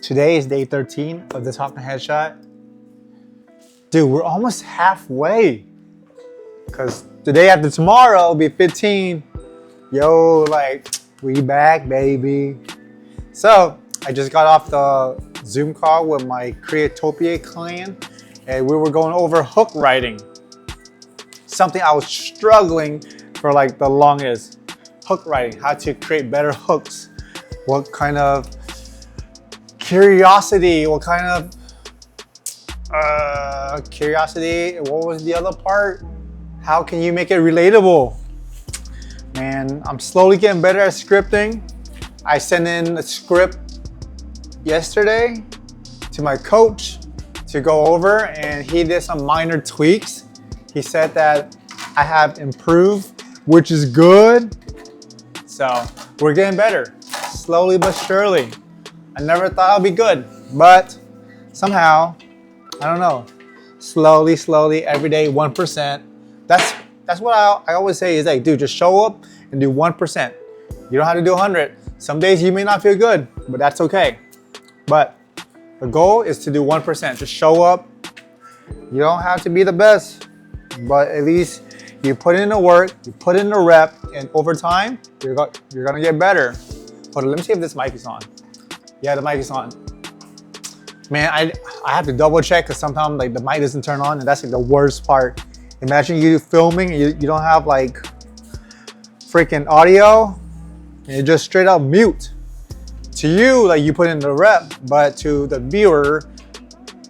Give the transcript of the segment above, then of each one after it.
Today is day 13 of the Talking Headshot. Dude, we're almost halfway. Because the day after tomorrow will be 15. Yo, like, we back, baby. So, I just got off the Zoom call with my Creatopia client, and we were going over hook writing. Something I was struggling for like the longest. Hook writing, how to create better hooks. What kind of curiosity, what was the other part? How can you make it relatable? Man, I'm slowly getting better at scripting. I sent in a script yesterday to my coach to go over, and he did some minor tweaks. He said that I have improved, which is good. So we're getting better, slowly but surely. I never thought I'd be good, but somehow, I don't know, slowly, every day, 1%. That's what I always say is like, dude, just show up and do 1%. You don't have to do 100. Some days you may not feel good, but that's okay. But the goal is to do 1%. Just show up. You don't have to be the best, but at least you put in the work, you put in the rep, and over time, you're gonna get better. Hold on, let me see if this mic is on. Yeah, the mic is on. Man, I have to double check because sometimes like the mic doesn't turn on, and that's like the worst part. Imagine you filming and you don't have like freaking audio, and you just straight up mute. To you, like you put in the rep, but to the viewer,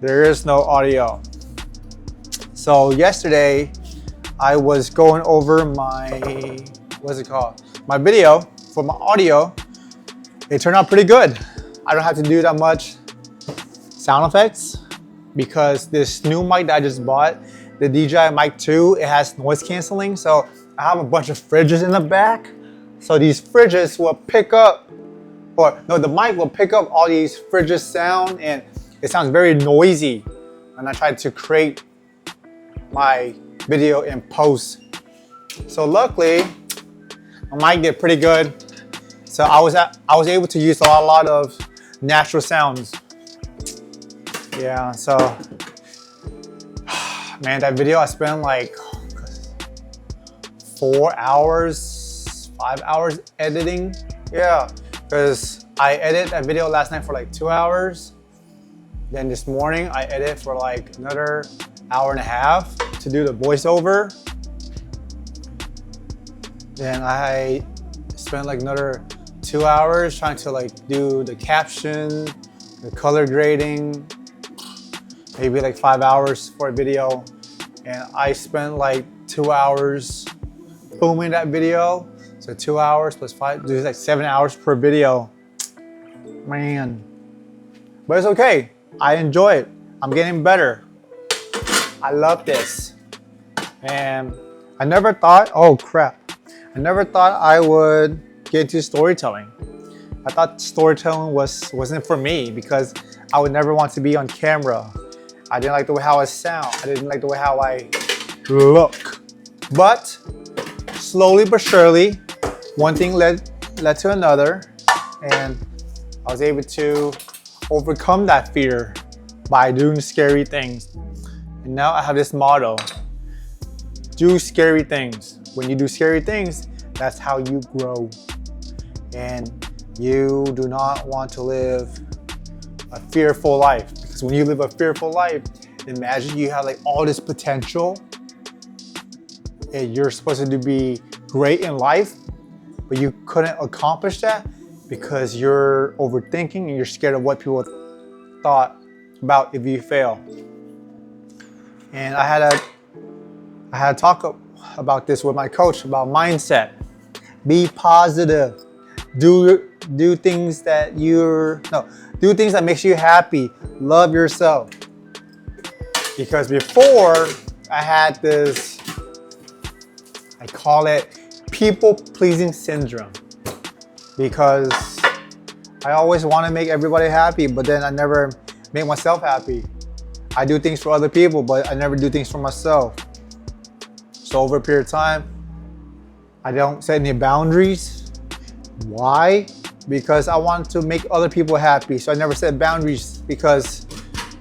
there is no audio. So yesterday, I was going over my, my video for my audio. It turned out pretty good. I don't have to do that much sound effects because this new mic that I just bought, the DJI Mic 2, it has noise canceling. So I have a bunch of fridges in the back. So these fridges will pick up, the mic will pick up all these fridges sound, and it sounds very noisy. And I tried to create my video in post. So luckily, my mic did pretty good. So I was able to use a lot of natural sounds. Yeah, so man, that video I spent like 5 hours editing. Yeah, because I edited that video last night for like 2 hours. Then this morning I edited for like another hour and a half to do the voiceover. Then I spent like another 2 hours trying to like do the caption, the color grading, maybe like 5 hours for a video. And I spent like 2 hours filming that video. So 2 hours plus 5, there's like 7 hours per video. Man, but it's okay. I enjoy it. I'm getting better. I love this. And I never thought I would get into storytelling. I thought storytelling wasn't for me because I would never want to be on camera. I didn't like the way how I sound. I didn't like the way how I look. But slowly but surely, one thing led to another, and I was able to overcome that fear by doing scary things. And now I have this motto: do scary things. When you do scary things, that's how you grow. And you do not want to live a fearful life, because when you live a fearful life, imagine you have like all this potential and you're supposed to be great in life, but you couldn't accomplish that because you're overthinking and you're scared of what people thought about if you fail. And I had a talk about this with my coach about mindset. Be positive. Do things that do things that makes you happy. Love yourself. Because before I had this, I call it people-pleasing syndrome. Because I always want to make everybody happy, but then I never make myself happy. I do things for other people, but I never do things for myself. So over a period of time, I don't set any boundaries. Why? because I wanted to make other people happy. So I never set boundaries because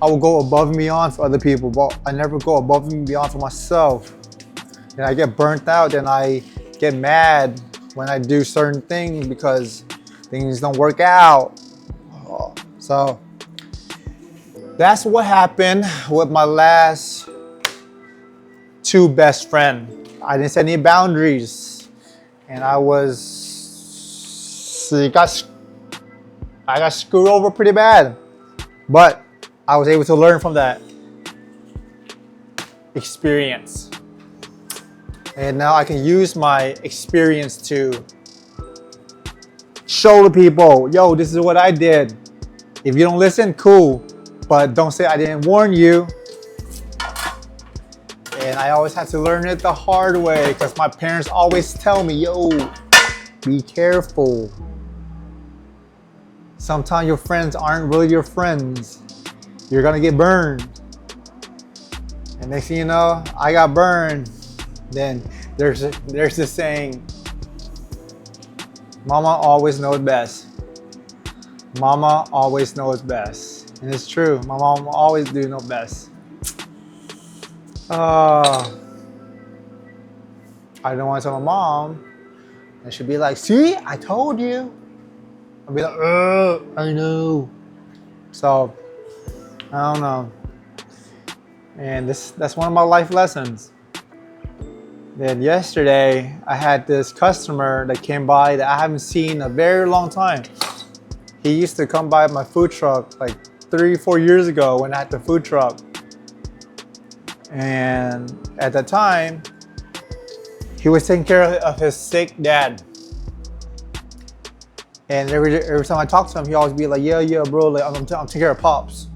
I will go above and beyond for other people, but I never go above and beyond for myself. And I get burnt out, and I get mad when I do certain things because things don't work out. So that's what happened with my last two best friends. I didn't set any boundaries, and I got screwed over pretty bad. But I was able to learn from that experience. And now I can use my experience to show the people, yo, this is what I did. If you don't listen, cool. But don't say I didn't warn you. And I always had to learn it the hard way because my parents always tell me, yo, be careful. Sometimes your friends aren't really your friends. You're gonna get burned. And next thing you know, I got burned. Then there's this saying, Mama always knows best. Mama always knows best. And it's true, my mom always do know best. I don't want to tell my mom. And she'd be like, see, I told you. I'd be like, I know. So, I don't know. And that's one of my life lessons. Then yesterday, I had this customer that came by that I haven't seen in a very long time. He used to come by my food truck like 3-4 years ago when I had the food truck. And at the time, he was taking care of his sick dad. And every time I talk to him, he always be like, yeah, bro, like, I'm taking care of Pops.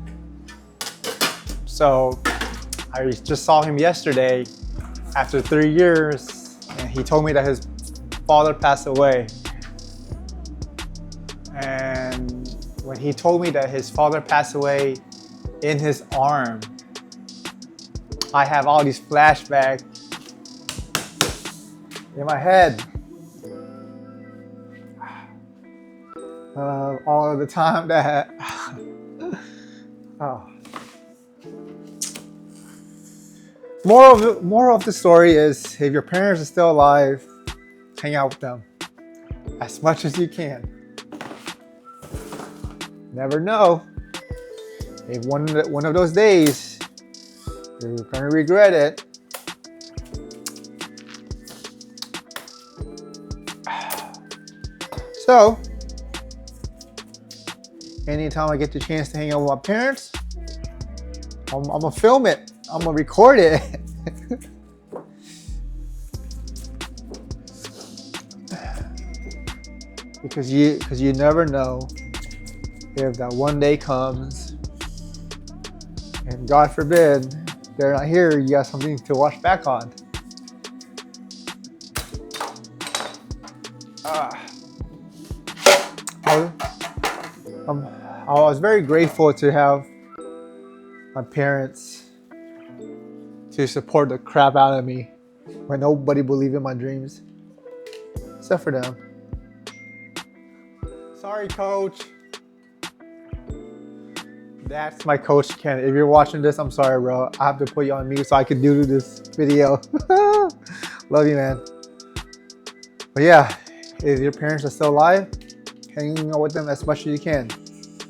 So I just saw him yesterday after 3 years, and he told me that his father passed away. And when he told me that his father passed away in his arm, I have all these flashbacks in my head. All of the time that More of the story is, if your parents are still alive, hang out with them as much as you can. Never know. If one of those days you're gonna regret it. So, anytime I get the chance to hang out with my parents, I'm gonna film it. I'm gonna record it. because you never know if that one day comes, and God forbid they're not here, you got something to watch back on. I was very grateful to have my parents to support the crap out of me when nobody believed in my dreams, except for them. Sorry, Coach. That's my coach, Ken. If you're watching this, I'm sorry, bro. I have to put you on mute so I can do this video. Love you, man. But yeah, if your parents are still alive, hang out with them as much as you can.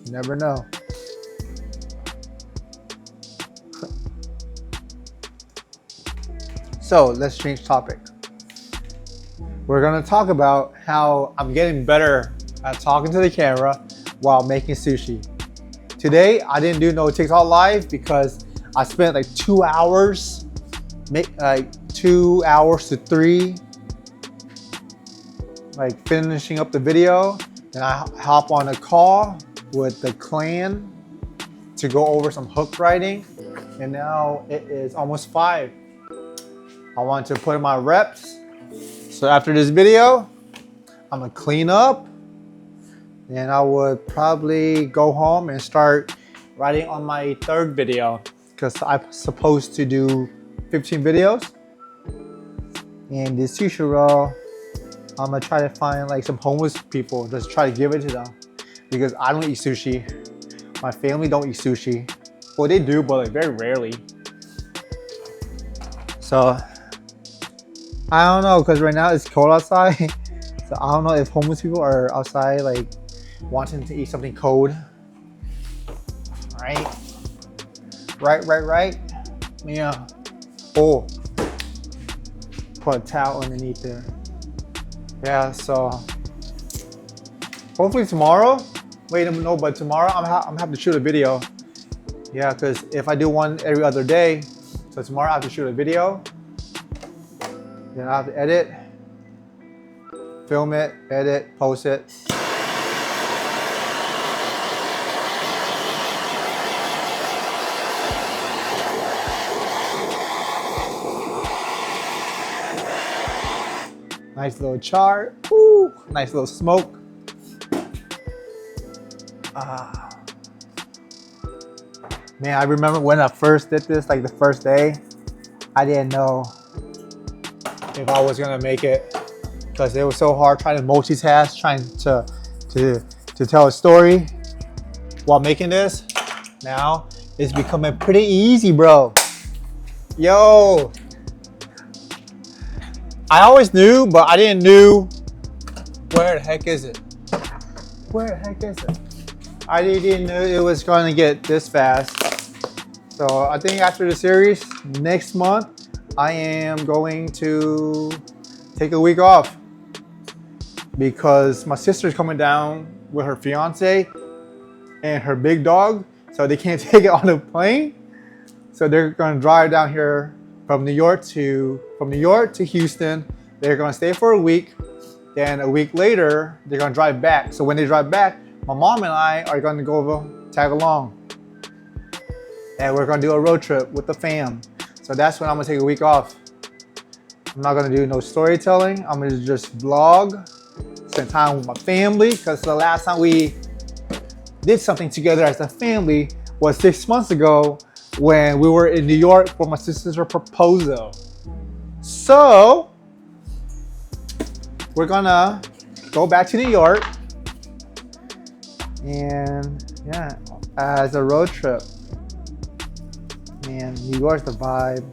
You never know. So let's change topic. We're gonna talk about how I'm getting better at talking to the camera while making sushi. Today, I didn't do no TikTok live because I spent like 2 hours, 2 hours to 3, like finishing up the video. And I hop on a call with the clan to go over some hook writing. And now it is almost 5. I want to put in my reps. So after this video, I'm gonna clean up. And I would probably go home and start writing on my 3rd video, because I'm supposed to do 15 videos. And this sushi roll, I'm gonna try to find like some homeless people, just try to give it to them. Because I don't eat sushi. My family don't eat sushi. Well, they do, but like very rarely. So, I don't know, because right now it's cold outside. So I don't know if homeless people are outside like wanting to eat something cold. Right? Right. Yeah. Oh. Put a towel underneath there. Yeah, so hopefully tomorrow. Wait, no, but tomorrow I'm have to shoot a video. Yeah, because if I do one every other day, so tomorrow I have to shoot a video. Then I have to edit, film it, edit, post it. Nice little char. Ooh, nice little smoke. Man, I remember when I first did this, like the first day, I didn't know if I was gonna make it because it was so hard trying to multitask, trying to tell a story while making this. Now it's becoming pretty easy, bro. Yo, I always knew, but I didn't know where the heck is it? Where the heck is it? I didn't know it was going to get this fast. So I think after the series, next month, I am going to take a week off because my sister's coming down with her fiance and her big dog, so they can't take it on the plane. So they're going to drive down here from New York to Houston. They're going to stay for a week. Then a week later, they're going to drive back. So when they drive back, my mom and I are going to go over, tag along. And we're going to do a road trip with the fam. So that's when I'm going to take a week off. I'm not going to do no storytelling. I'm going to just vlog, spend time with my family, because the last time we did something together as a family was 6 months ago when we were in New York for my sister's proposal. So we're gonna go back to New York and yeah, as a road trip. Man, New York's the vibe.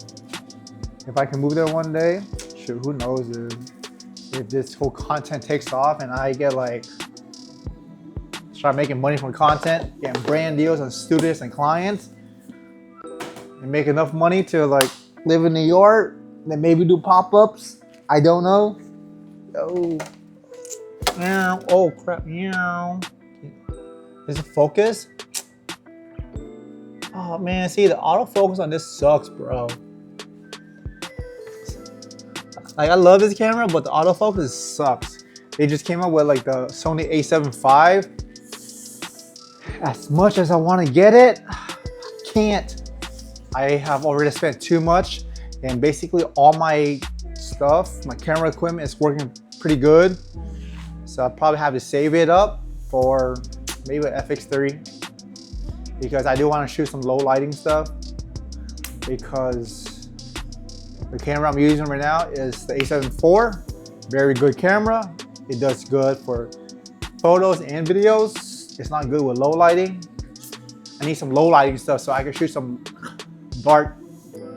If I can move there one day, shoot, who knows, dude. If this whole content takes off and I get like, start making money from content, getting brand deals and students and clients, and make enough money to like live in New York, then maybe do pop-ups. I don't know. Oh, oh crap! Is it focus? Oh man, see the autofocus on this sucks, bro. Like I love this camera, but the autofocus sucks. They just came out with like the Sony a7 IV. As much as I want to get it, I can't. I have already spent too much, and basically all my stuff, my camera equipment is working pretty good. So I'll probably have to save it up for maybe an FX3 because I do want to shoot some low lighting stuff because the camera I'm using right now is the a7 IV. Very good camera. It does good for photos and videos. It's not good with low lighting. I need some low lighting stuff so I can shoot some dark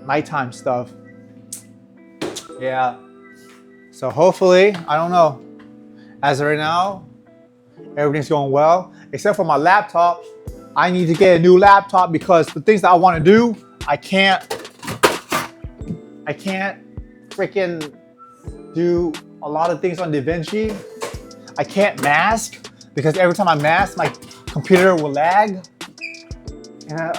nighttime stuff. Yeah. So hopefully, I don't know. As of right now, everything's going well. Except for my laptop. I need to get a new laptop because the things that I want to do, I can't freaking do a lot of things on DaVinci. I can't mask because every time I mask, my computer will lag. And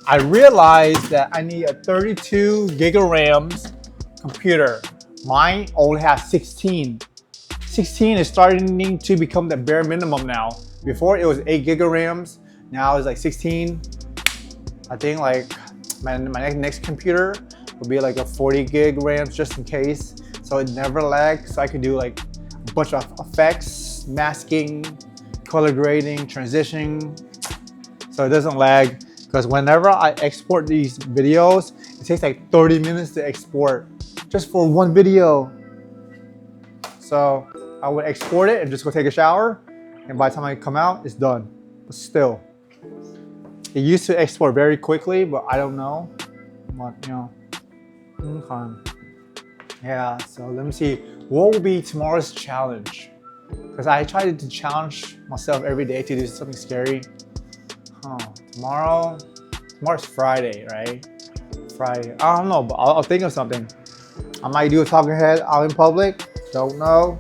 I realized that I need a 32 gig of RAMs computer. Mine only has 16. 16 is starting to become the bare minimum now. Before it was 8 gig of RAMs, now it's like 16. I think like my next computer will be like a 40 gig RAMs just in case, so it never lags. So I can do like a bunch of effects, masking, color grading, transitioning, so it doesn't lag. Because whenever I export these videos, it takes like 30 minutes to export just for one video. So I would export it and just go take a shower. And by the time I come out, it's done. But still, it used to export very quickly, but I don't know. But, you know, okay. Yeah, so let me see. What will be tomorrow's challenge? Because I try to challenge myself every day to do something scary. Tomorrow's Friday, right? Friday. I don't know, but I'll think of something. I might do a talking head out in public. Don't know.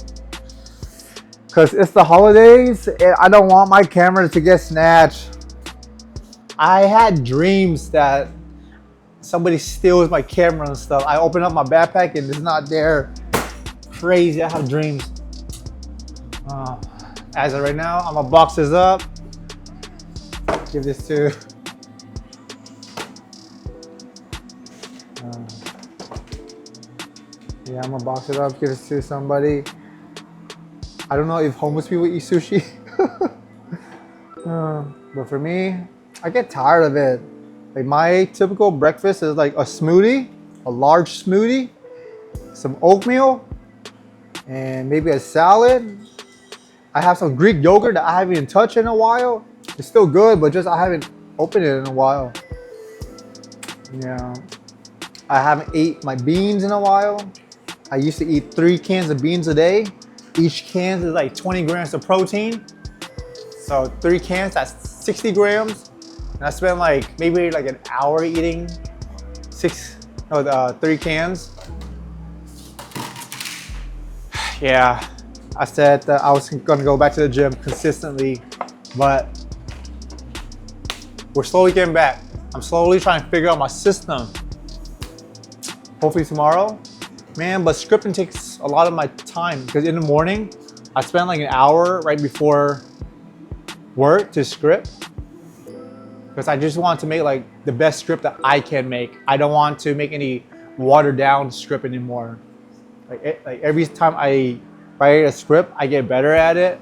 Because it's the holidays and I don't want my camera to get snatched. I had dreams that somebody steals my camera and stuff. I open up my backpack and it's not there. Crazy, I have dreams. As of right now, I'm gonna box this up. Give this to yeah, I'm gonna box it up, give this to somebody. I don't know if homeless people eat sushi. But for me, I get tired of it. Like my typical breakfast is like a smoothie, a large smoothie, some oatmeal, and maybe a salad. I have some Greek yogurt that I haven't even touched in a while. It's still good, but just I haven't opened it in a while. Yeah, I haven't ate my beans in a while. I used to eat 3 cans of beans a day. Each can is like 20 grams of protein. So 3 cans, that's 60 grams. And I spent like maybe like an hour eating 3 cans. Yeah, I said that I was gonna go back to the gym consistently, but we're slowly getting back. I'm slowly trying to figure out my system. Hopefully tomorrow. Man, but scripting takes a lot of my time because in the morning, I spend like an hour right before work to script. Because I just want to make like the best script that I can make. I don't want to make any watered down script anymore. Like every time I write a script, I get better at it.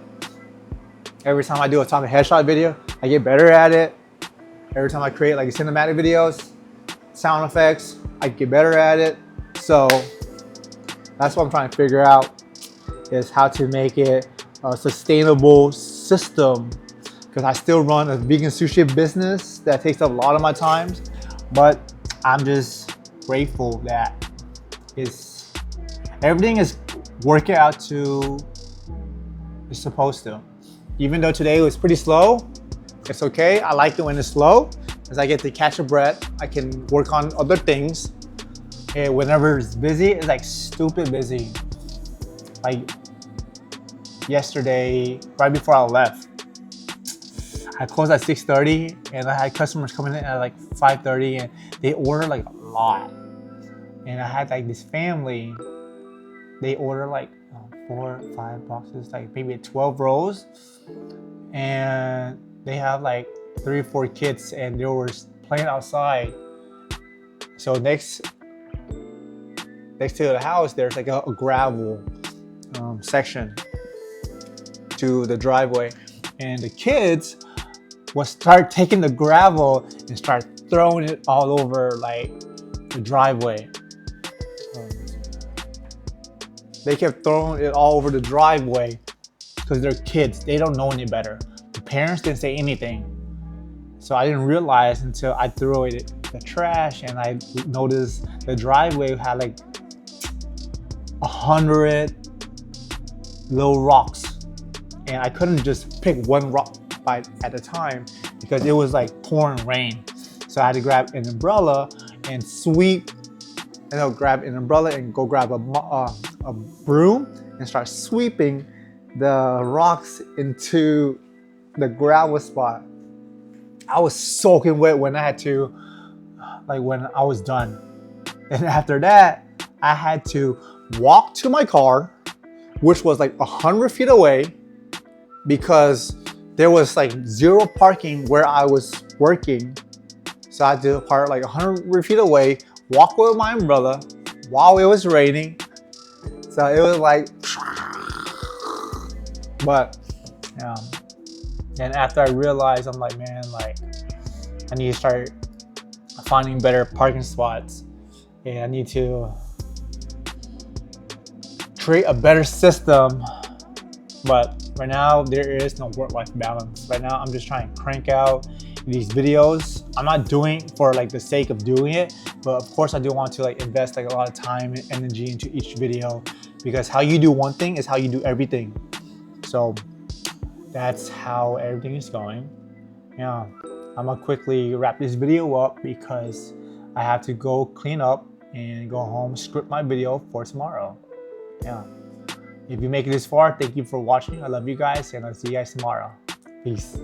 Every time I do a talking headshot video, I get better at it. Every time I create like cinematic videos, sound effects, I get better at it. So that's what I'm trying to figure out, is how to make it a sustainable system. Because I still run a vegan sushi business that takes up a lot of my time, but I'm just grateful that everything is working out to it's supposed to. Even though today was pretty slow, it's okay. I like it when it's slow, because I get to catch a breath. I can work on other things. And whenever it's busy, it's like stupid busy. Like yesterday, right before I left, I closed at 6:30 and I had customers coming in at like 5:30 and they ordered like a lot. And I had like this family, they ordered like 4 or 5 boxes, like maybe 12 rolls. And they have like 3 or 4 kids and they were playing outside. So next to the house, there's like a gravel section to the driveway. And the kids would start taking the gravel and start throwing it all over like the driveway. They kept throwing it all over the driveway because they're kids. They don't know any better. The parents didn't say anything. So I didn't realize until I threw away the trash and I noticed the driveway had like 100 little rocks. And I couldn't just pick one rock at a time because it was like pouring rain. So I had to grab an umbrella and sweep, and I'll grab an umbrella and go grab a broom and start sweeping the rocks into the gravel spot. I was soaking wet when I was done. And after that, I had to walk to my car, which was like 100 feet away because there was like 0 parking where I was working. So I had to park like 100 feet away, walk with my umbrella while it was raining. So it was like, but yeah. And after I realized, I'm like, man, like I need to start finding better parking spots, and I need to create a better system. But right now, there is no work-life balance. Right now, I'm just trying to crank out these videos. I'm not doing for like the sake of doing it, but of course I do want to like invest like a lot of time and energy into each video, because how you do one thing is how you do everything. So that's how everything is going. Yeah, I'm gonna quickly wrap this video up because I have to go clean up and go home, script my video for tomorrow. Yeah. If you make it this far, thank you for watching. I love you guys, and I'll see you guys tomorrow. Peace.